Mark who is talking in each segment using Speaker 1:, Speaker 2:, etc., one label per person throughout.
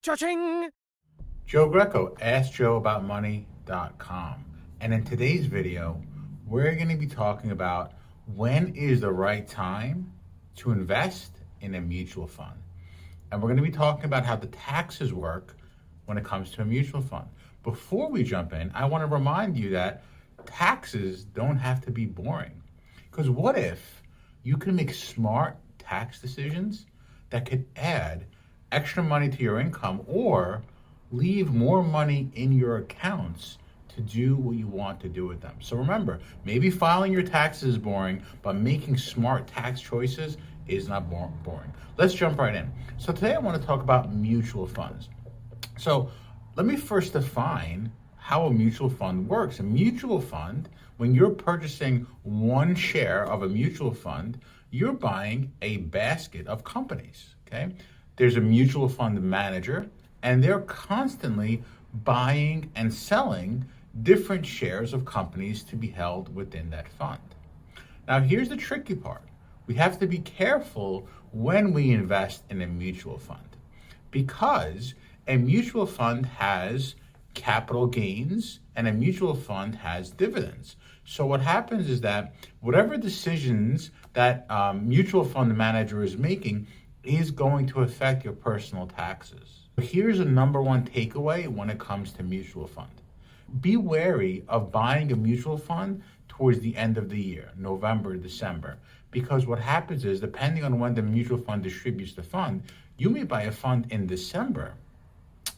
Speaker 1: Cha-ching!
Speaker 2: Joe Greco, AskJoeAboutMoney.com. And in today's video, we're going to be talking about when is the right time to invest in a mutual fund. And we're going to be talking about how the taxes work when it comes to a mutual fund. Before we jump in, I want to remind you that taxes don't have to be boring. Because what if you can make smart tax decisions that could add extra money to your income or leave more money in your accounts to do what you want to do with them? So remember, maybe filing your taxes is boring, but making smart tax choices is not boring. Let's jump right in. So today I want to talk about mutual funds. So let me first define how a mutual fund works. A mutual fund, when you're purchasing one share of a mutual fund, you're buying a basket of companies, okay? There's a mutual fund manager, and they're constantly buying and selling different shares of companies to be held within that fund. Now, here's the tricky part. We have to be careful when we invest in a mutual fund, because a mutual fund has capital gains and a mutual fund has dividends. So what happens is that whatever decisions that mutual fund manager is making is going to affect your personal taxes. Here's a number one takeaway when it comes to mutual fund. Be wary of buying a mutual fund towards the end of the year, November, December, because what happens is, depending on when the mutual fund distributes the fund, you may buy a fund in December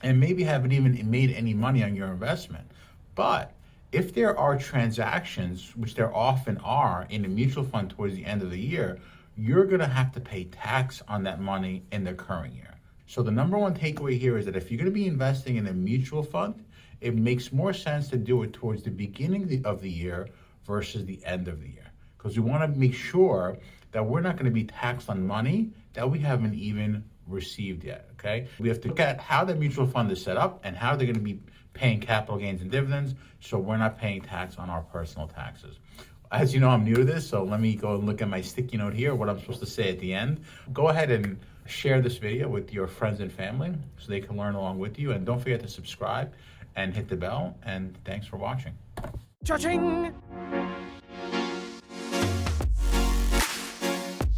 Speaker 2: and maybe haven't even made any money on your investment. But if there are transactions, which there often are in a mutual fund towards the end of the year, you're going to have to pay tax on that money in the current year. So the number one takeaway here is that if you're going to be investing in a mutual fund, it makes more sense to do it towards the beginning of the year versus the end of the year, because we want to make sure that we're not going to be taxed on money that we haven't even received yet, okay? We have to look at how the mutual fund is set up and how they're going to be paying capital gains and dividends, so we're not paying tax on our personal taxes. As you know, I'm new to this, so let me go and look at my sticky note here, what I'm supposed to say at the end. Go ahead and share this video with your friends and family so they can learn along with you. And don't forget to subscribe and hit the bell. And thanks for watching.
Speaker 1: Cha-ching!